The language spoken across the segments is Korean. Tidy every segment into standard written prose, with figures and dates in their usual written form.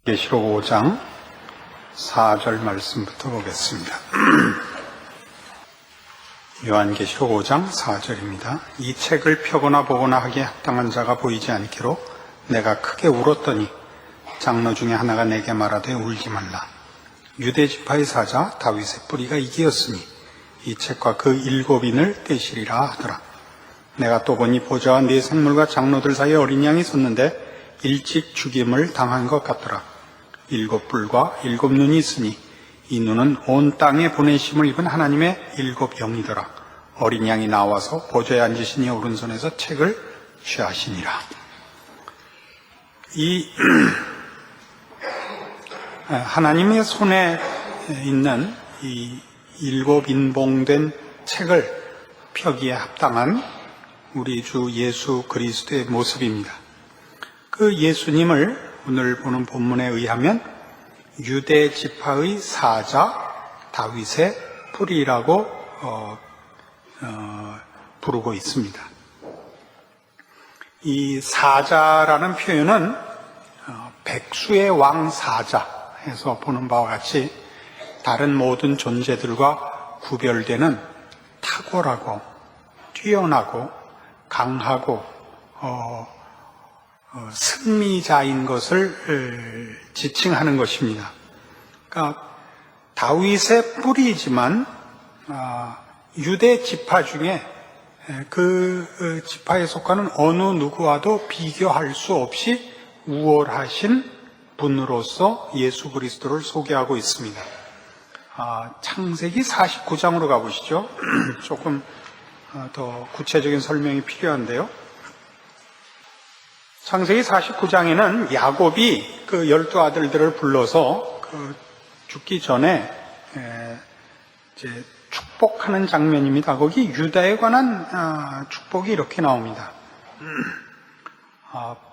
계시록 5장 4절 말씀부터 보겠습니다. 요한계시록 5장 4절입니다. 이 책을 펴거나 보거나 하기에 합당한 자가 보이지 않기로 내가 크게 울었더니 장로 중에 하나가 내게 말하되 울지 말라. 유대 지파의 사자 다윗의 뿌리가 이기었으니 이 책과 그 7인을 떼시리라 하더라. 내가 또 보니 보좌와 네 생물과 장로들 사이에 어린 양이 섰는데 일찍 죽임을 당한 것 같더라. 7뿔과 7눈이 있으니 이 눈은 온 땅에 보내심을 입은 하나님의 7영이더라. 어린 양이 나와서 보좌에 앉으신 이 오른손에서 책을 취하시니라. 이 하나님의 손에 있는 이 7인봉된 책을 펴기에 합당한 우리 주 예수 그리스도의 모습입니다. 그 예수님을 오늘 보는 본문에 의하면 유대 지파의 사자 다윗의 뿌리라고 부르고 있습니다. 이 사자라는 표현은 백수의 왕 사자 해서 보는 바와 같이 다른 모든 존재들과 구별되는 탁월하고 뛰어나고 강하고 승리자인 것을 지칭하는 것입니다. 그러니까 다윗의 뿌리이지만 유대 지파 중에 그 지파에 속하는 어느 누구와도 비교할 수 없이 우월하신 분으로서 예수 그리스도를 소개하고 있습니다. 창세기 49장으로 가보시죠. 조금 더 구체적인 설명이 필요한데요. 창세기 49장에는 야곱이 그 12아들들을 불러서 죽기 전에 이제 축복하는 장면입니다. 거기 유다에 관한 축복이 이렇게 나옵니다.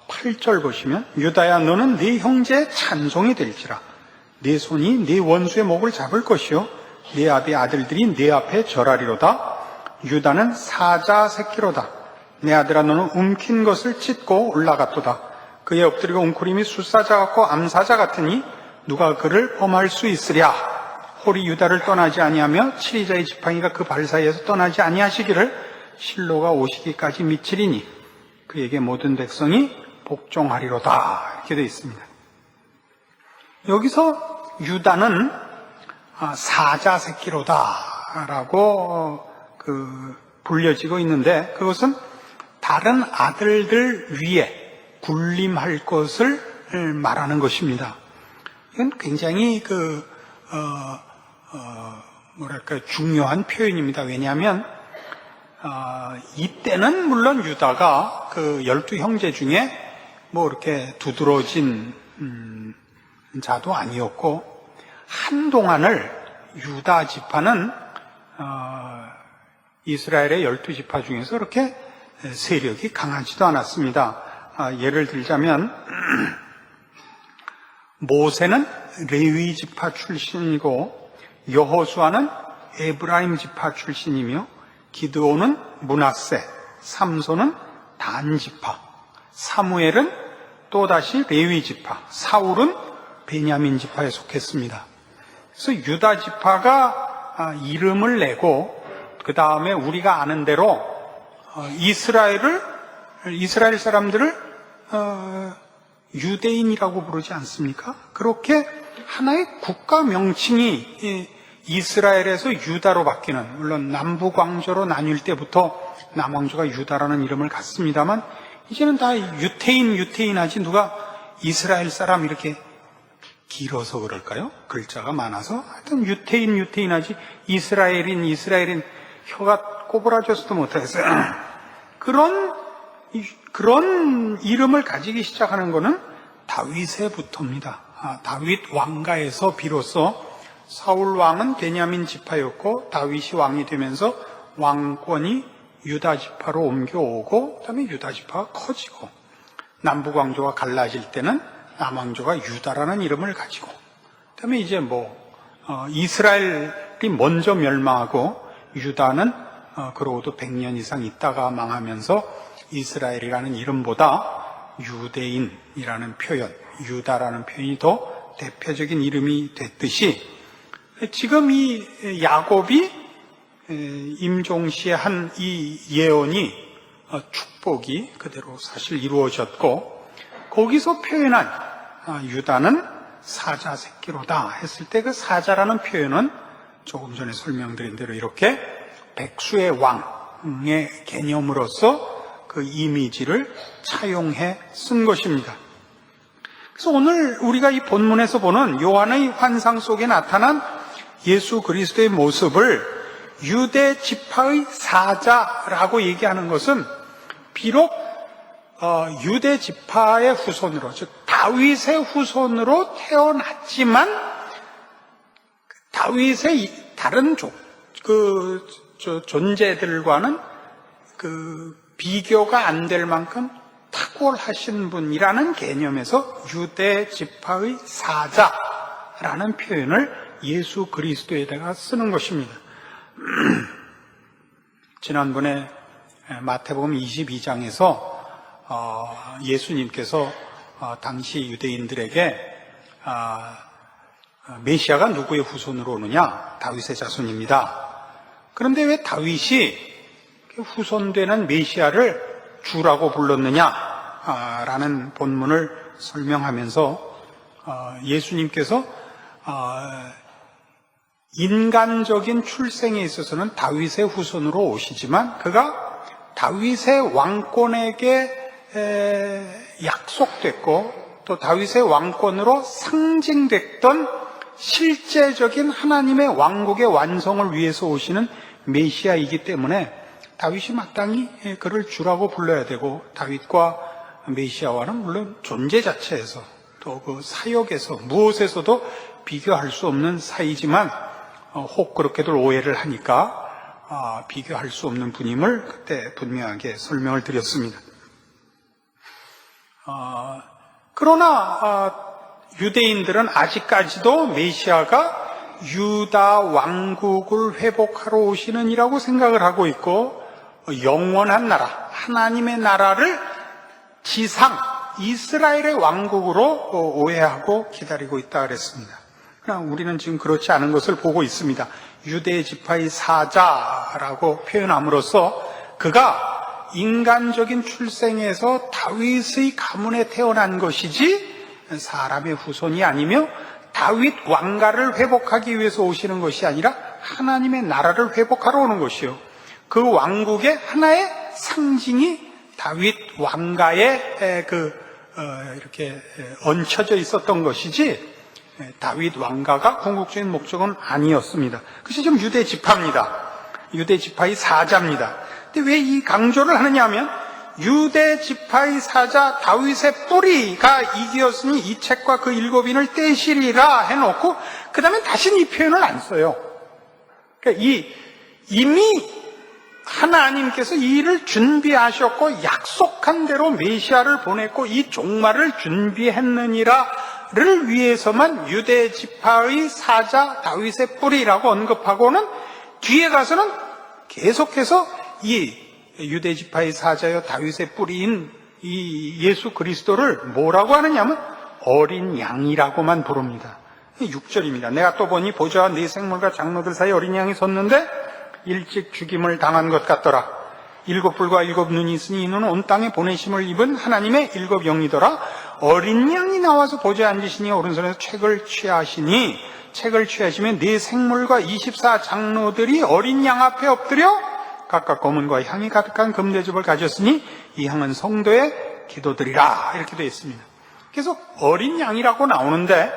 8절 보시면 유다야 너는 네 형제의 찬송이 될지라 네 손이 네 원수의 목을 잡을 것이요 네 아비의 아들들이 네 앞에 절하리로다. 유다는 사자 새끼로다. 내 아들아 너는 움킨 것을 찢고 올라갔도다. 그의 엎드리고 웅크림이 숫사자 같고 암사자 같으니 누가 그를 범할 수 있으랴. 홀이 유다를 떠나지 아니하며 치리자의 지팡이가 그 발 사이에서 떠나지 아니하시기를 실로가 오시기까지 미치리니 그에게 모든 백성이 복종하리로다. 이렇게 되어 있습니다. 여기서 유다는 사자 새끼로다 라고 불려지고 있는데 그것은 다른 아들들 위에 군림할 것을 말하는 것입니다. 이건 굉장히 중요한 표현입니다. 왜냐하면 이때는 물론 유다가 그 12형제 중에 뭐 이렇게 두드러진 자도 아니었고 한동안을 유다 지파는 이스라엘의 12지파 중에서 그렇게 세력이 강하지도 않았습니다. 예를 들자면 모세는 레위 지파 출신이고 여호수아는 에브라임 지파 출신이며 기드온은 므낫세, 삼손은 단 지파, 사무엘은 또다시 레위 지파, 사울은 베냐민 지파에 속했습니다. 그래서 유다 지파가 이름을 내고 그 다음에 우리가 아는 대로 이스라엘 사람들을 유대인이라고 부르지 않습니까? 그렇게 하나의 국가 명칭이 이스라엘에서 유다로 바뀌는, 물론 남북 왕조로 나뉠 때부터 남왕조가 유다라는 이름을 갖습니다만 이제는 다 유태인 하지 누가 이스라엘 사람 이렇게 길어서 그럴까요? 글자가 많아서 하여튼 유태인 하지 이스라엘인 혀가 꼬부라져서도 못하겠어요. 그런 이름을 가지기 시작하는 것은 다윗에부터입니다. 다윗 왕가에서 비로소 사울 왕은 베냐민 지파였고 다윗이 왕이 되면서 왕권이 유다 지파로 옮겨오고 그다음에 유다 지파가 커지고 남북 왕조가 갈라질 때는 남왕조가 유다라는 이름을 가지고 그다음에 이제 이스라엘이 먼저 멸망하고 유다는 그러고도 100년 이상 있다가 망하면서 이스라엘이라는 이름보다 유대인이라는 표현, 유다라는 표현이 더 대표적인 이름이 됐듯이 지금 이 야곱이 임종시에 한 이 예언이 축복이 그대로 사실 이루어졌고 거기서 표현한 유다는 사자 새끼로다 했을 때 그 사자라는 표현은 조금 전에 설명드린 대로 이렇게 백수의 왕의 개념으로서 그 이미지를 차용해 쓴 것입니다. 그래서 오늘 우리가 이 본문에서 보는 요한의 환상 속에 나타난 예수 그리스도의 모습을 유대 지파의 사자라고 얘기하는 것은 비록 유대 지파의 후손으로, 즉 다윗의 후손으로 태어났지만 다윗의 다른 존재들과는 비교가 안 될 만큼 탁월하신 분이라는 개념에서 유대 지파의 사자라는 표현을 예수 그리스도에다가 쓰는 것입니다. 지난번에 마태복음 22장에서 예수님께서 당시 유대인들에게 메시아가 누구의 후손으로 오느냐? 다윗의 자손입니다. 그런데 왜 다윗이 후손되는 메시아를 주라고 불렀느냐? 라는 본문을 설명하면서 예수님께서 인간적인 출생에 있어서는 다윗의 후손으로 오시지만 그가 다윗의 왕권에게 약속됐고 또 다윗의 왕권으로 상징됐던 실제적인 하나님의 왕국의 완성을 위해서 오시는 메시아이기 때문에 다윗이 마땅히 그를 주라고 불러야 되고 다윗과 메시아와는 물론 존재 자체에서 또 그 사역에서 무엇에서도 비교할 수 없는 사이지만 혹 그렇게들 오해를 하니까 비교할 수 없는 분임을 그때 분명하게 설명을 드렸습니다. 그러나 유대인들은 아직까지도 메시아가 유다 왕국을 회복하러 오시는 이라고 생각을 하고 있고 영원한 나라, 하나님의 나라를 지상 이스라엘의 왕국으로 오해하고 기다리고 있다 그랬습니다. 그러나 우리는 지금 그렇지 않은 것을 보고 있습니다. 유대 지파의 사자라고 표현함으로써 그가 인간적인 출생에서 다윗의 가문에 태어난 것이지 사람의 후손이 아니며 다윗 왕가를 회복하기 위해서 오시는 것이 아니라 하나님의 나라를 회복하러 오는 것이요. 그 왕국의 하나의 상징이 다윗 왕가에 이렇게 얹혀져 있었던 것이지 다윗 왕가가 궁극적인 목적은 아니었습니다. 그것이 지금 유대 지파입니다. 유대 지파의 사자입니다. 근데 왜 이 강조를 하느냐 하면 유대 지파의 사자 다윗의 뿌리가 이기었으니 이 책과 그 일곱인을 떼시리라 해놓고 그 다음에 다시는 이 표현을 안 써요. 그러니까 이미 하나님께서 이 일을 준비하셨고 약속한 대로 메시아를 보냈고 이 종말을 준비했느니라를 위해서만 유대 지파의 사자 다윗의 뿌리라고 언급하고는 뒤에 가서는 계속해서 이 유대 지파의 사자여 다윗의 뿌리인 이 예수 그리스도를 뭐라고 하느냐면 어린 양이라고만 부릅니다. 6절입니다. 내가 또 보니 보좌와 네 생물과 장로들 사이에 어린 양이 섰는데 일찍 죽임을 당한 것 같더라. 7뿔과 7눈이 있으니 이는 온 땅에 보내심을 입은 하나님의 7 영이더라. 어린 양이 나와서 보좌에 앉으시니 오른손에서 책을 취하시니 책을 취하시면 네 생물과 24 장로들이 어린 양 앞에 엎드려 각각 검은과 향이 가득한 금대접을 가졌으니 이 향은 성도의 기도드리라 이렇게 되어 있습니다. 그래서 어린 양이라고 나오는데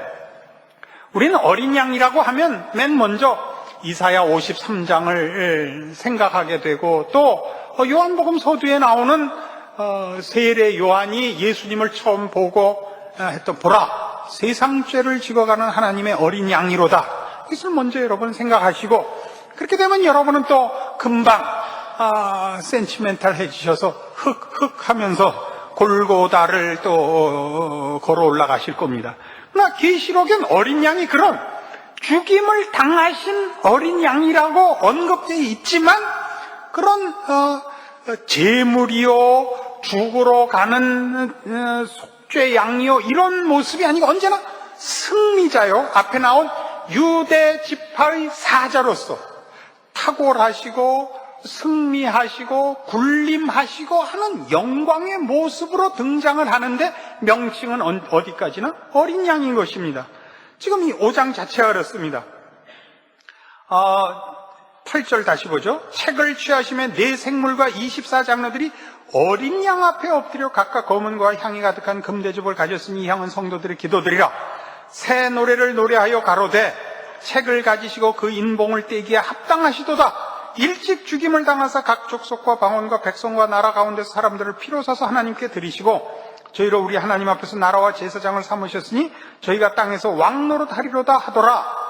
우리는 어린 양이라고 하면 맨 먼저 이사야 53장을 생각하게 되고 또 요한복음 서두에 나오는 세례 요한이 예수님을 처음 보고 했던 보라 세상죄를 지어가는 하나님의 어린 양이로다. 이것을 먼저 여러분 생각하시고 그렇게 되면 여러분은 또 금방 센티멘탈해지셔서 흑흑 하면서 골고다를 또 걸어 올라가실 겁니다. 그러나 계시록엔 어린 양이 그런 죽임을 당하신 어린 양이라고 언급되어 있지만 그런 재물이요 죽으러 가는 속죄 양이요, 이런 모습이 아니고 언제나 승리자요, 앞에 나온 유대 지파의 사자로서 탁월하시고 승리하시고 군림하시고 하는 영광의 모습으로 등장을 하는데, 명칭은 어디까지나 어린 양인 것입니다. 지금 이 5장 자체가 그렇습니다. 8절 다시 보죠. 책을 취하심에 네 생물과 24장로들이 어린 양 앞에 엎드려 각각 검은과 향이 가득한 금대접을 가졌으니 이 향은 성도들의 기도드리라. 새 노래를 노래하여 가로되 책을 가지시고 그 인봉을 떼기에 합당하시도다. 일찍 죽임을 당하사 각 족속과 방언과 백성과 나라 가운데서 사람들을 피로 사서 하나님께 드리시고 저희로 우리 하나님 앞에서 나라와 제사장을 삼으셨으니 저희가 땅에서 왕노릇 하리로다 하더라.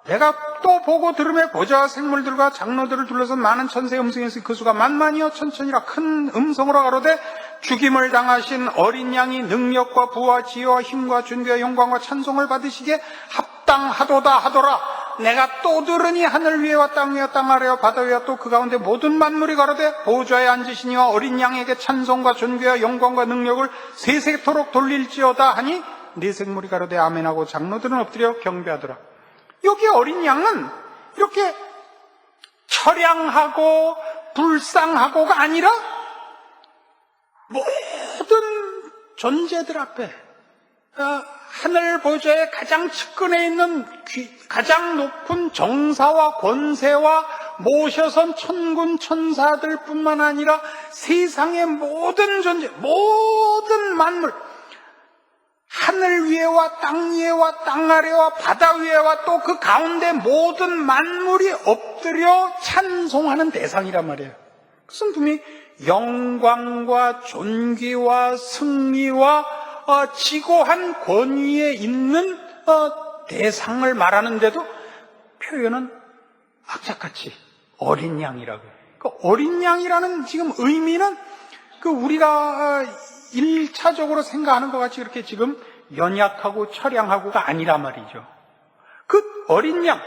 내가 또 보고 들음에 보좌와 생물들과 장로들을 둘러선 많은 천세 음성에서 그 수가 만만이여 천천이라 큰 음성으로 가로되 죽임을 당하신 어린 양이 능력과 부와 지혜와 힘과 존귀와 영광과 찬송을 받으시기에 합당하도다 하더라. 내가 또 들으니 하늘 위에와 땅 위와 땅 아래와 바다 위와 또 그 가운데 모든 만물이 가로되 보좌에 앉으시니와 어린 양에게 찬송과 존귀와 영광과 능력을 세세토록 돌릴지어다 하니 네 생물이 가로되 아멘하고 장로들은 엎드려 경배하더라. 여기 어린 양은 이렇게 처량하고 불쌍하고가 아니라 모든 존재들 앞에 하늘 보좌의 가장 측근에 있는 가장 높은 정사와 권세와 모셔선 천군 천사들 뿐만 아니라 세상의 모든 존재, 모든 만물, 하늘 위에와 땅 위에와 땅 아래와 바다 위에와 또 그 가운데 모든 만물이 엎드려 찬송하는 대상이란 말이에요. 그것은 분명히 영광과 존귀와 승리와 지고한 권위에 있는 대상을 말하는데도 표현은 악착같이 어린 양이라고요. 그 어린 양이라는 지금 의미는 그 우리가 1차적으로 생각하는 것 같이 이렇게 지금 연약하고 처량하고가 아니란 말이죠. 그 어린 양,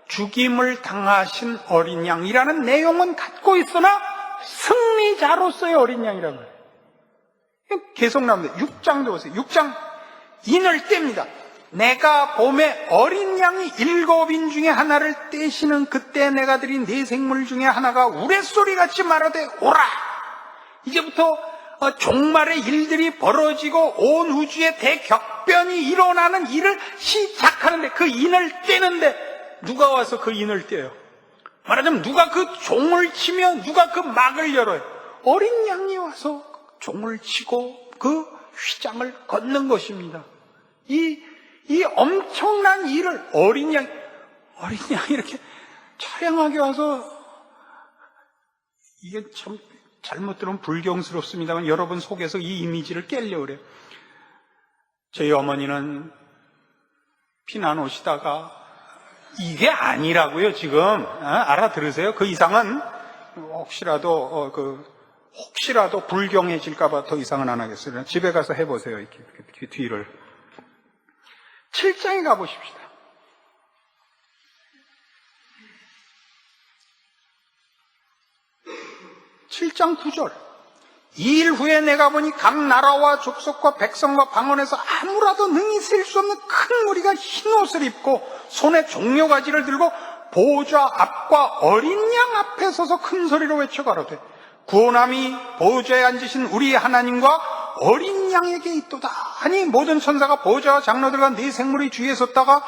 죽임을 당하신 어린 양이라는 내용은 갖고 있으나 승리자로서의 어린 양이란 말이에요. 계속 나옵니다. 6장도 보세요. 6장 인을 뗍니다. 내가 봄에 어린 양이 7인 중에 하나를 떼시는 그때 내가 드린 네 생물 중에 하나가 우레소리같이 말하되 오라. 이제부터 종말의 일들이 벌어지고 온 우주에 대격변이 일어나는 일을 시작하는데, 그 인을 떼는데 누가 와서 그 인을 떼요? 말하자면 누가 그 종을 치며 누가 그 막을 열어요? 어린 양이 와서 종을 치고 그 휘장을 걷는 것입니다. 이 엄청난 일을 어린 양이 이렇게 처량하게 와서, 이게 참 잘못 들으면 불경스럽습니다만 여러분 속에서 이 이미지를 깨려고 그래요. 저희 어머니는 피난 오시다가 이게 아니라고요, 지금. 알아들으세요? 그 이상은 혹시라도 불경해질까봐 더 이상은 안 하겠어요. 집에 가서 해보세요, 이렇게 뒤를. 7장에 가보십시다. 7장 9절. 이 일 후에 내가 보니 각 나라와 족속과 백성과 방언에서 아무라도 능히 셀 수 없는 큰 무리가 흰 옷을 입고 손에 종려가지를 들고 보좌 앞과 어린 양 앞에 서서 큰 소리로 외쳐 가로되 구원함이 보좌에 앉으신 우리 하나님과 어린 양에게 있도다 하니 모든 천사가 보좌와 장로들과 네 생물이 주위에 섰다가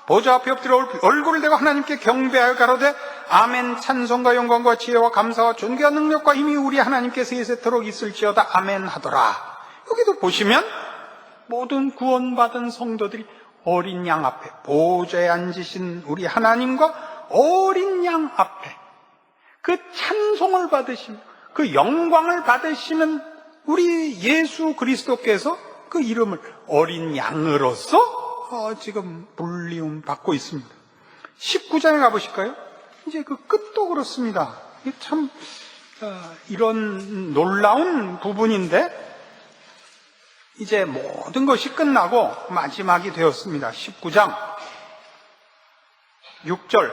보좌 앞에 엎드려 얼굴을 대고 하나님께 경배하여 가로되 아멘. 찬송과 영광과 지혜와 감사와 존귀와 능력과 힘이 우리 하나님께 세세토록 있을지어다 아멘 하더라. 여기도 보시면 모든 구원받은 성도들이 어린 양 앞에, 보좌에 앉으신 우리 하나님과 어린 양 앞에 그 찬송을 받으시며 그 영광을 받으시는 우리 예수 그리스도께서 그 이름을 어린 양으로서 지금 불리움 받고 있습니다. 19장에 가보실까요? 이제 그 끝도 그렇습니다. 참 이런 놀라운 부분인데 이제 모든 것이 끝나고 마지막이 되었습니다. 19장 6절.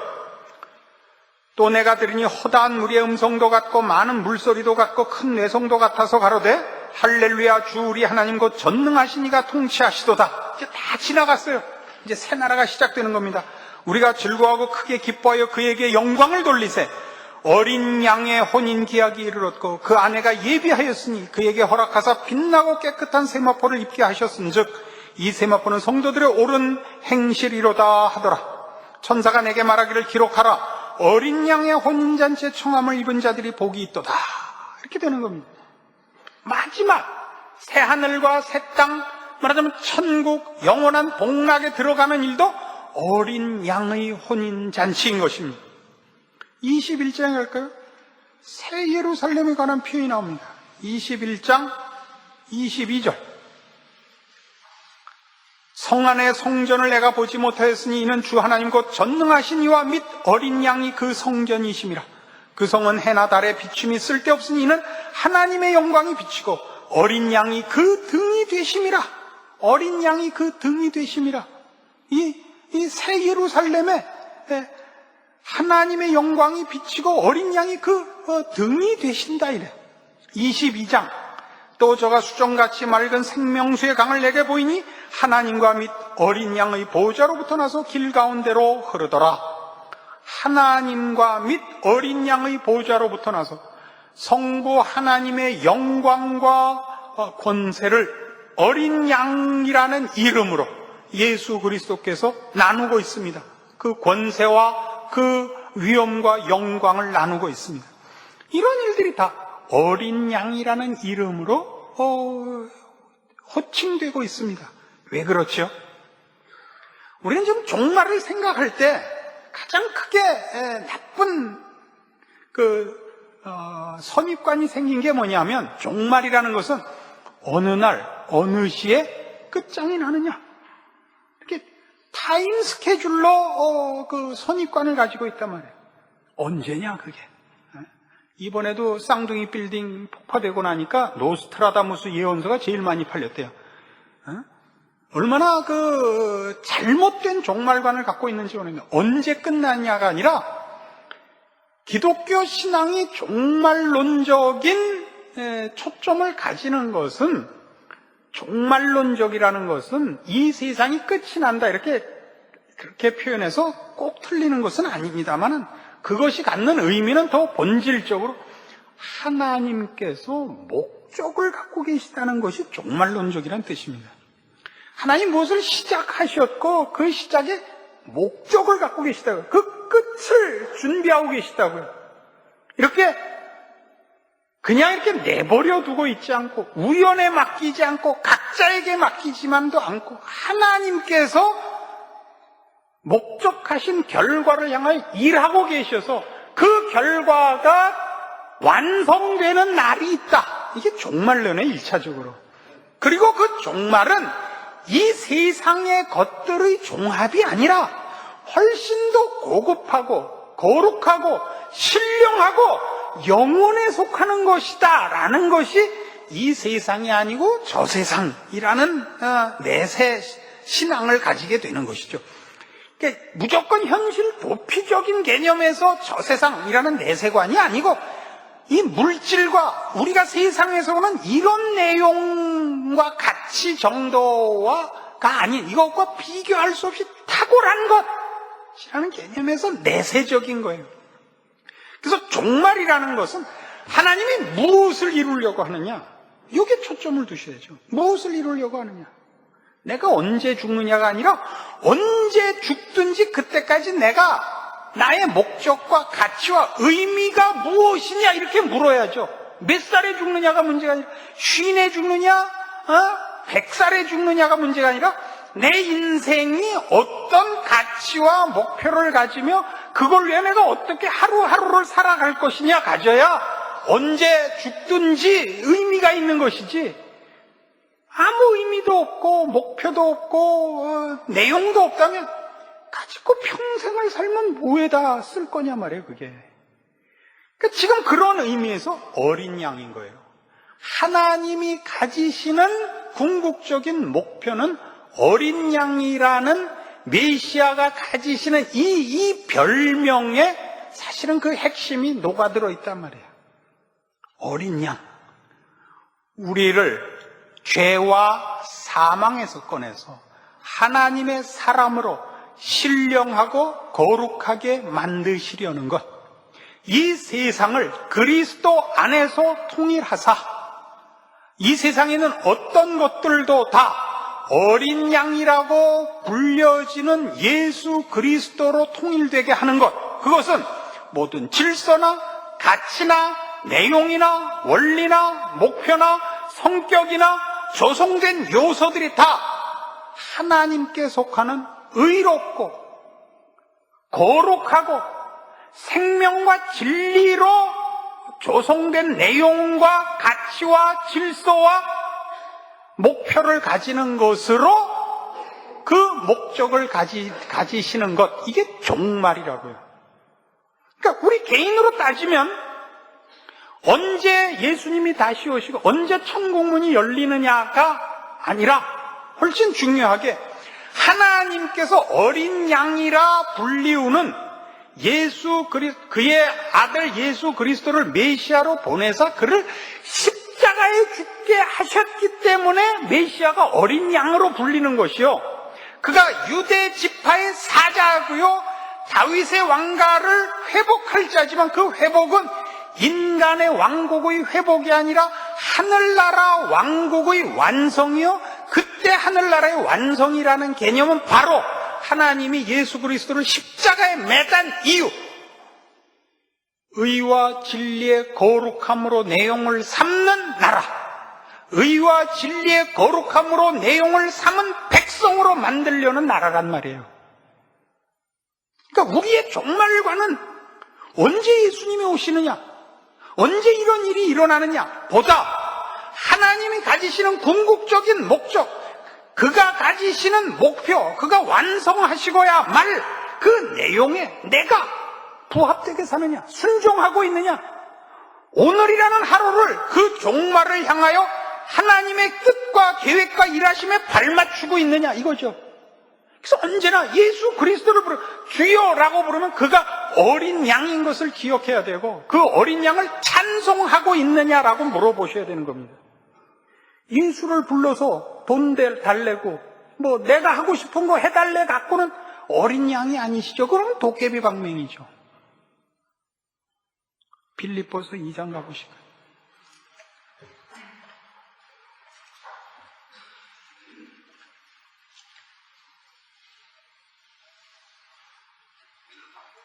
또 내가 들으니 허다한 무리의 음성도 같고 많은 물소리도 같고 큰 뇌성도 같아서 가로되 할렐루야 주 우리 하나님 곧 전능하신 이가 통치하시도다. 이제 다 지나갔어요. 이제 새 나라가 시작되는 겁니다. 우리가 즐거워하고 크게 기뻐하여 그에게 영광을 돌리세. 어린 양의 혼인 기약이 이르렀고 그 아내가 예비하였으니 그에게 허락하사 빛나고 깨끗한 세마포를 입게 하셨은즉 이 세마포는 성도들의 옳은 행실이로다 하더라. 천사가 내게 말하기를 기록하라. 어린 양의 혼인잔치에 청함을 입은 자들이 복이 있도다. 이렇게 되는 겁니다. 마지막 새하늘과 새 땅, 말하자면 천국 영원한 복락에 들어가는 일도 어린 양의 혼인잔치인 것입니다. 21장에 갈까요? 새 예루살렘에 관한 표현이 나옵니다. 21장 22절. 성 안의 성전을 내가 보지 못하였으니 이는 주 하나님 곧 전능하신 이와 및 어린 양이 그 성전이심이라. 그 성은 해나 달에 비춤이 쓸데없으니 이는 하나님의 영광이 비치고 어린 양이 그 등이 되심이라. 어린 양이 그 등이 되심이라. 이 새 예루살렘에 하나님의 영광이 비치고 어린 양이 그 등이 되신다 이래. 22장. 또 저가 수정같이 맑은 생명수의 강을 내게 보이니 하나님과 및 어린 양의 보호자로부터 나서 길 가운데로 흐르더라. 하나님과 및 어린 양의 보호자로부터 나서 성부 하나님의 영광과 권세를 어린 양이라는 이름으로 예수 그리스도께서 나누고 있습니다. 그 권세와 그 위엄과 영광을 나누고 있습니다. 이런 일들이 다 어린 양이라는 이름으로 호칭되고 있습니다. 왜 그렇죠? 우리는 지금 종말을 생각할 때 가장 크게 나쁜 선입관이 생긴 게 뭐냐면 종말이라는 것은 어느 날 어느 시에 끝장이 나느냐, 이렇게 타임 스케줄로 그 선입관을 가지고 있단 말이에요. 언제냐 그게. 이번에도 쌍둥이 빌딩 폭파되고 나니까 노스트라다무스 예언서가 제일 많이 팔렸대요. 얼마나 잘못된 종말관을 갖고 있는지 모르겠는데, 언제 끝나냐가 아니라 기독교 신앙이 종말론적인 초점을 가지는 것은, 종말론적이라는 것은 이 세상이 끝이 난다 그렇게 표현해서 꼭 틀리는 것은 아닙니다만은, 그것이 갖는 의미는 더 본질적으로 하나님께서 목적을 갖고 계시다는 것이 종말론적이라는 뜻입니다. 하나님 무엇을 시작하셨고 그 시작에 목적을 갖고 계시다고요. 그 끝을 준비하고 계시다고요. 그냥 이렇게 내버려 두고 있지 않고, 우연에 맡기지 않고, 각자에게 맡기지만도 않고, 하나님께서 목적하신 결과를 향하여 일하고 계셔서 그 결과가 완성되는 날이 있다. 이게 종말론의 1차적으로. 그리고 그 종말은 이 세상의 것들의 종합이 아니라 훨씬 더 고급하고 거룩하고 신령하고 영혼에 속하는 것이다 라는 것이 이 세상이 아니고 저 세상이라는 내세 신앙을 가지게 되는 것이죠. 그러니까 무조건 현실 도피적인 개념에서 저 세상이라는 내세관이 아니고, 이 물질과 우리가 세상에서 보는 이런 내용과 가치 정도가 아닌, 이것과 비교할 수 없이 탁월한 것이라는 개념에서 내세적인 거예요. 그래서 종말이라는 것은 하나님이 무엇을 이루려고 하느냐, 여기에 초점을 두셔야죠. 무엇을 이루려고 하느냐. 내가 언제 죽느냐가 아니라 언제 죽든지 그때까지 내가 나의 목적과 가치와 의미가 무엇이냐 이렇게 물어야죠. 몇 살에 죽느냐가 문제가 아니라, 50에 죽느냐 100살에 죽느냐가 문제가 아니라 내 인생이 어떤 가치와 목표를 가지며 그걸 위해 내가 어떻게 하루하루를 살아갈 것이냐 가져야 언제 죽든지 의미가 있는 것이지, 아무 의미도 없고 목표도 없고 내용도 없다면 가지고 평생을 살면 뭐에다 쓸 거냐 말이에요, 그게. 그러니까 지금 그런 의미에서 어린 양인 거예요. 하나님이 가지시는 궁극적인 목표는 어린 양이라는 메시아가 가지시는 이 별명의 사실은 그 핵심이 녹아들어 있단 말이에요. 어린 양. 우리를 죄와 사망에서 꺼내서 하나님의 사람으로 신령하고 거룩하게 만드시려는 것. 이 세상을 그리스도 안에서 통일하사 이 세상에는 어떤 것들도 다 어린 양이라고 불려지는 예수 그리스도로 통일되게 하는 것. 그것은 모든 질서나 가치나 내용이나 원리나 목표나 성격이나 조성된 요소들이 다 하나님께 속하는 의롭고 거룩하고 생명과 진리로 조성된 내용과 가치와 질서와 목표를 가지는 것으로 그 목적을 가지시는 것, 이게 종말이라고요. 그러니까 우리 개인으로 따지면 언제 예수님이 다시 오시고 언제 천국문이 열리느냐가 아니라 훨씬 중요하게 하나님께서 어린 양이라 불리우는 그의 아들 예수 그리스도를 메시아로 보내서 그를 십자가에 죽게 하셨기 때문에 메시아가 어린 양으로 불리는 것이요. 그가 유대 지파의 사자고요. 다윗의 왕가를 회복할 자지만 그 회복은 인간의 왕국의 회복이 아니라 하늘나라 왕국의 완성이요. 그때 하늘나라의 완성이라는 개념은 바로 하나님이 예수 그리스도를 십자가에 매단 이유, 의와 진리의 거룩함으로 내용을 삼는 나라, 의와 진리의 거룩함으로 내용을 삼은 백성으로 만들려는 나라란 말이에요. 그러니까 우리의 종말과는 언제 예수님이 오시느냐, 언제 이런 일이 일어나느냐 보다 하나님이 가지시는 궁극적인 목적, 그가 가지시는 목표, 그가 완성하시고야 말 그 내용에 내가 부합되게 사느냐, 순종하고 있느냐, 오늘이라는 하루를 그 종말을 향하여 하나님의 뜻과 계획과 일하심에 발맞추고 있느냐, 이거죠. 그래서 언제나 예수 그리스도를 주여라고 부르면 그가 어린 양인 것을 기억해야 되고, 그 어린 양을 찬송하고 있느냐라고 물어보셔야 되는 겁니다. 예수를 불러서 돈 달래고 뭐 내가 하고 싶은 거 해달래 갖고는 어린 양이 아니시죠. 그러면 도깨비 방맹이죠. 빌립보서 2장 가보시죠.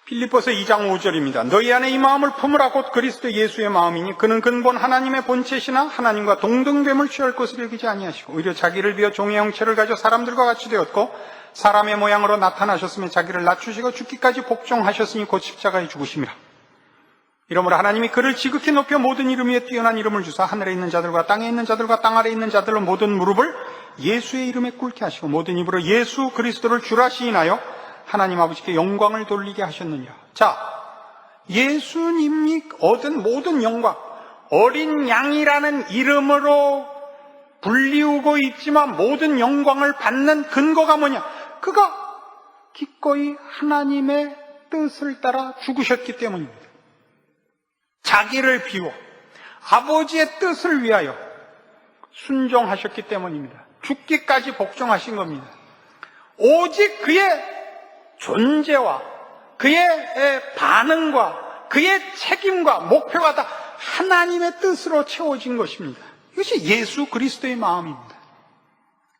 빌립보서 2장 5절입니다. 너희 안에 이 마음을 품으라. 곧 그리스도 예수의 마음이니 그는 근본 하나님의 본체시나 하나님과 동등됨을 취할 것을 여기지 아니하시고 오히려 자기를 비어 종의 형체를 가져 사람들과 같이 되었고 사람의 모양으로 나타나셨으며 자기를 낮추시고 죽기까지 복종하셨으니 곧 십자가에 죽으심이라. 이러므로 하나님이 그를 지극히 높여 모든 이름 위에 뛰어난 이름을 주사 하늘에 있는 자들과 땅에 있는 자들과 땅 아래에 있는 자들로 모든 무릎을 예수의 이름에 꿇게 하시고 모든 입으로 예수 그리스도를 주라 시인하여 하나님 아버지께 영광을 돌리게 하셨느니라. 자, 예수님이 얻은 모든 영광, 어린 양이라는 이름으로 불리우고 있지만 모든 영광을 받는 근거가 뭐냐? 그가 기꺼이 하나님의 뜻을 따라 죽으셨기 때문입니다. 자기를 비워 아버지의 뜻을 위하여 순종하셨기 때문입니다. 죽기까지 복종하신 겁니다. 오직 그의 존재와 그의 반응과 그의 책임과 목표가 다 하나님의 뜻으로 채워진 것입니다. 이것이 예수 그리스도의 마음입니다.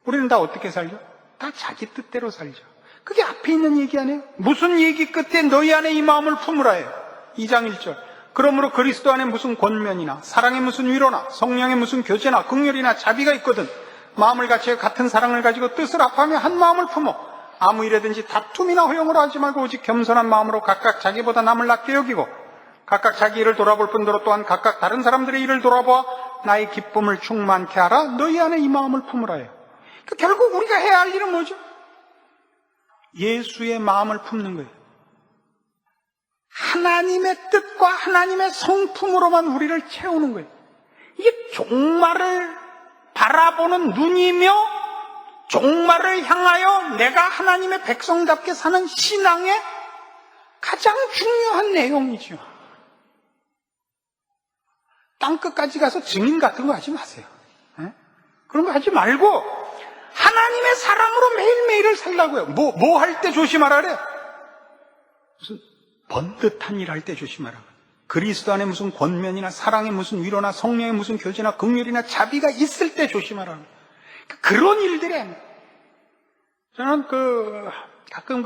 우리는 다 어떻게 살죠? 다 자기 뜻대로 살죠. 그게 앞에 있는 얘기 아니에요? 무슨 얘기 끝에 너희 안에 이 마음을 품으라예요. 2장 1절. 그러므로 그리스도 안에 무슨 권면이나 사랑의 무슨 위로나 성령의 무슨 교제나 긍휼이나 자비가 있거든 마음을 같이 같은 사랑을 가지고 뜻을 합하며 한 마음을 품어 아무 일에든지 다툼이나 허용으로 하지 말고 오직 겸손한 마음으로 각각 자기보다 남을 낮게 여기고 각각 자기 일을 돌아볼 뿐더러 또한 각각 다른 사람들의 일을 돌아보아 나의 기쁨을 충만케 하라. 너희 안에 이 마음을 품으라요. 그러니까 결국 우리가 해야 할 일은 뭐죠? 예수의 마음을 품는 거예요. 하나님의 뜻과 하나님의 성품으로만 우리를 채우는 거예요. 이게 종말을 바라보는 눈이며 종말을 향하여 내가 하나님의 백성답게 사는 신앙의 가장 중요한 내용이죠. 땅끝까지 가서 증인 같은 거 하지 마세요. 네? 그런 거 하지 말고 하나님의 사람으로 매일매일을 살라고요. 뭐 할 때 조심하라 그래? 무슨 번듯한 일 할 때 조심하라. 그리스도 안에 무슨 권면이나 사랑의 무슨 위로나 성령의 무슨 교제나 긍휼이나 자비가 있을 때 조심하라. 그런 일들이 아니에요. 저는 가끔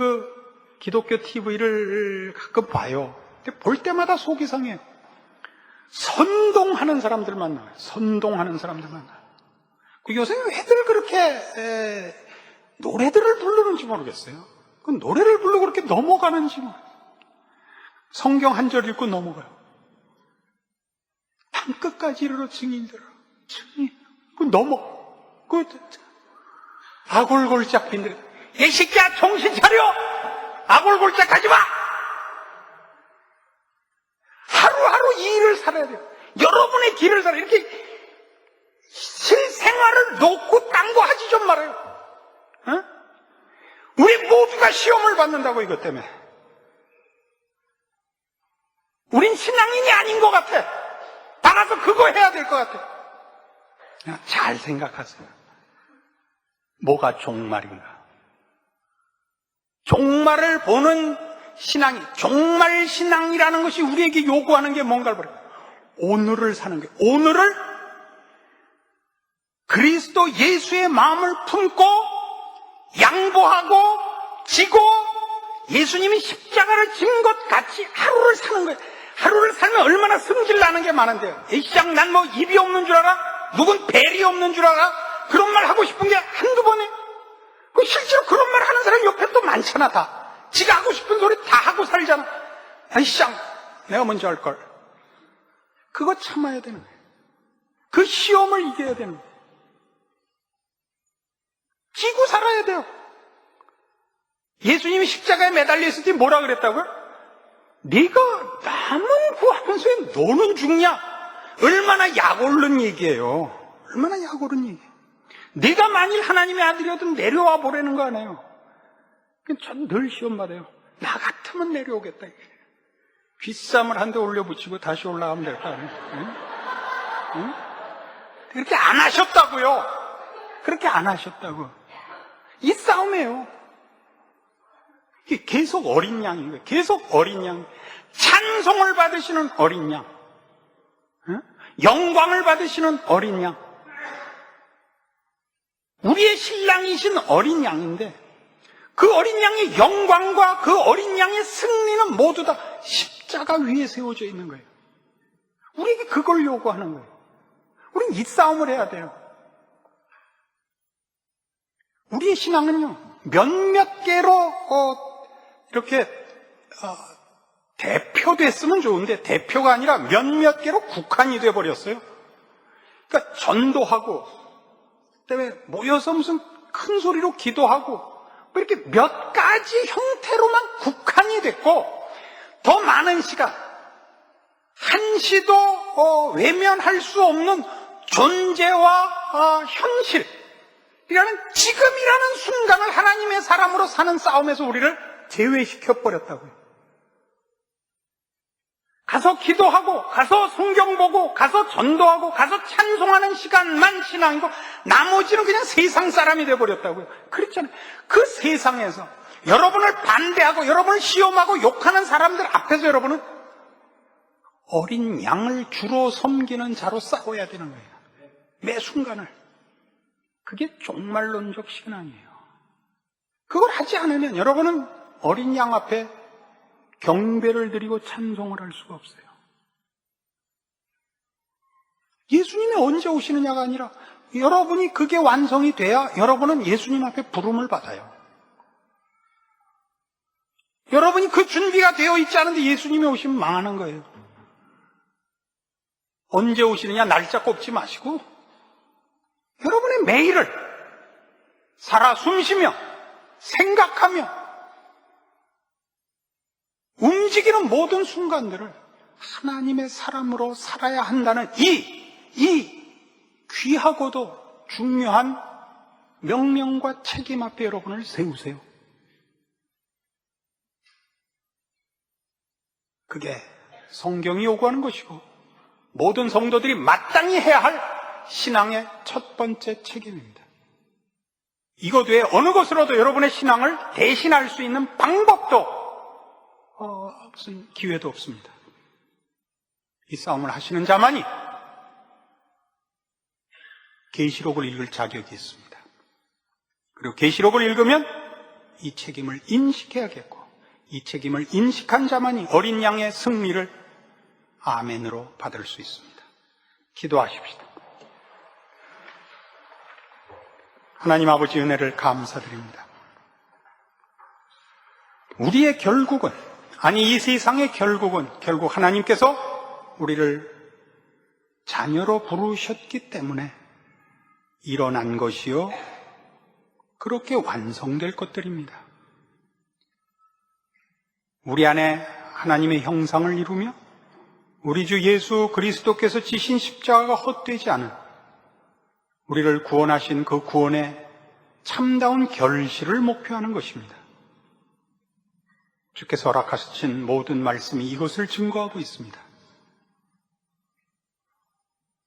기독교 TV를 가끔 봐요. 근데 볼 때마다 속이 상해요. 선동하는 사람들만 나와요. 선동하는 사람들만 나와요. 요새 왜들 그렇게 노래들을 부르는지 모르겠어요. 그 노래를 부르고 그렇게 넘어가는지 모르겠어요. 성경 한 절 읽고 넘어가요. 땅끝까지 이르러 증인들아. 증인. 아골골짝 빈들. 이 새끼야 정신 차려! 아골골짝 하지 마! 하루하루 이 일을 살아야 돼요. 여러분의 길을 살아야 이렇게 실생활을 놓고 딴 거 하지 좀 말아요. 어? 우리 모두가 시험을 받는다고 이것 때문에. 우린 신앙인이 아닌 것 같아. 따라서 그거 해야 될 것 같아. 잘 생각하세요. 뭐가 종말인가? 종말을 보는 신앙이, 종말 신앙이라는 것이 우리에게 요구하는 게 뭔가를 보라. 오늘을 사는 게, 오늘을 그리스도 예수의 마음을 품고 양보하고 지고 예수님이 십자가를 진 것 같이 하루를 사는 거예요. 하루를 살면 얼마나 승질 나는 게 많은데요. 에이쌍 난 뭐 입이 없는 줄 알아? 누군 벨이 없는 줄 알아? 그런 말 하고 싶은 게 한두 번에. 실제로 그런 말 하는 사람 옆에 또 많잖아. 다 지가 하고 싶은 소리 다 하고 살잖아. 에이쌍 내가 먼저 할걸. 그거 참아야 되는 거예요. 그 시험을 이겨야 되는 거예요. 지고 살아야 돼요. 예수님이 십자가에 매달려 있을 때 뭐라 그랬다고요? 네가 남은 구하면서 왜 너는 죽냐? 얼마나 약 오른 얘기예요. 얼마나 약 오른 얘기예요. 네가 만일 하나님의 아들이어도 내려와 보라는 거 아니에요. 전 늘 시험 받아요. 나 같으면 내려오겠다. 귓쌈을 한 대 올려붙이고 다시 올라가면 될 거 아니에요. 응? 응? 그렇게 안 하셨다고요. 그렇게 안 하셨다고. 이 싸움이에요. 이게 계속 어린 양인 거예요. 계속 어린 양. 찬송을 받으시는 어린 양. 응? 영광을 받으시는 어린 양. 우리의 신랑이신 어린 양인데 그 어린 양의 영광과 그 어린 양의 승리는 모두 다 십자가 위에 세워져 있는 거예요. 우리에게 그걸 요구하는 거예요. 우리는 이 싸움을 해야 돼요. 우리의 신앙은요, 몇몇 개로 이렇게 대표됐으면 좋은데 대표가 아니라 몇몇 개로 국한이 돼버렸어요. 그러니까 전도하고 그다음에 모여서 무슨 큰 소리로 기도하고 뭐 이렇게 몇 가지 형태로만 국한이 됐고 더 많은 시간, 한시도 외면할 수 없는 존재와 현실이라는 지금이라는 순간을 하나님의 사람으로 사는 싸움에서 우리를 제외시켜버렸다고요. 가서 기도하고 가서 성경 보고 가서 전도하고 가서 찬송하는 시간만 신앙이고 나머지는 그냥 세상 사람이 돼버렸다고요. 그렇잖아요. 그 세상에서 여러분을 반대하고 여러분을 시험하고 욕하는 사람들 앞에서 여러분은 어린 양을 주로 섬기는 자로 싸워야 되는 거예요. 매 순간을. 그게 종말론적 신앙이에요. 그걸 하지 않으면 여러분은 어린 양 앞에 경배를 드리고 찬송을 할 수가 없어요. 예수님이 언제 오시느냐가 아니라 여러분이 그게 완성이 돼야 여러분은 예수님 앞에 부름을 받아요. 여러분이 그 준비가 되어 있지 않은데 예수님이 오시면 망하는 거예요. 언제 오시느냐 날짜 꼽지 마시고 여러분의 매일을 살아 숨쉬며 생각하며 움직이는 모든 순간들을 하나님의 사람으로 살아야 한다는 이 귀하고도 중요한 명령과 책임 앞에 여러분을 세우세요. 그게 성경이 요구하는 것이고 모든 성도들이 마땅히 해야 할 신앙의 첫 번째 책임입니다. 이것 외에 어느 것으로도 여러분의 신앙을 대신할 수 있는 방법도 무슨 기회도 없습니다. 이 싸움을 하시는 자만이 계시록을 읽을 자격이 있습니다. 그리고 계시록을 읽으면 이 책임을 인식해야겠고 이 책임을 인식한 자만이 어린 양의 승리를 아멘으로 받을 수 있습니다. 기도하십시다. 하나님 아버지 은혜를 감사드립니다. 우리의 결국은, 아니 이 세상의 결국은 결국 하나님께서 우리를 자녀로 부르셨기 때문에 일어난 것이요 그렇게 완성될 것들입니다. 우리 안에 하나님의 형상을 이루며 우리 주 예수 그리스도께서 지신 십자가가 헛되지 않은 우리를 구원하신 그 구원의 참다운 결실을 목표하는 것입니다. 주께서 허락하신 모든 말씀이 이것을 증거하고 있습니다.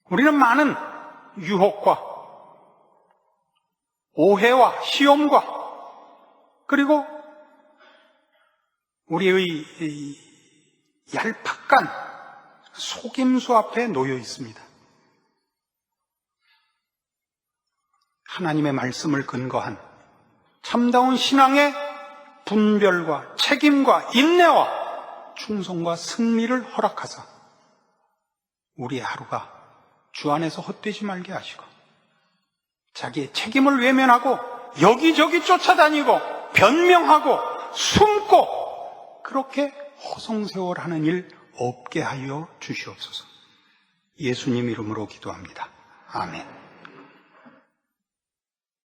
우리는 많은 유혹과 오해와 시험과 그리고 우리의 얄팍한 속임수 앞에 놓여 있습니다. 하나님의 말씀을 근거한 참다운 신앙의 분별과 책임과 인내와 충성과 승리를 허락하사 우리의 하루가 주 안에서 헛되지 말게 하시고 자기의 책임을 외면하고 여기저기 쫓아다니고 변명하고 숨고 그렇게 허송세월하는 일 없게 하여 주시옵소서. 예수님 이름으로 기도합니다. 아멘.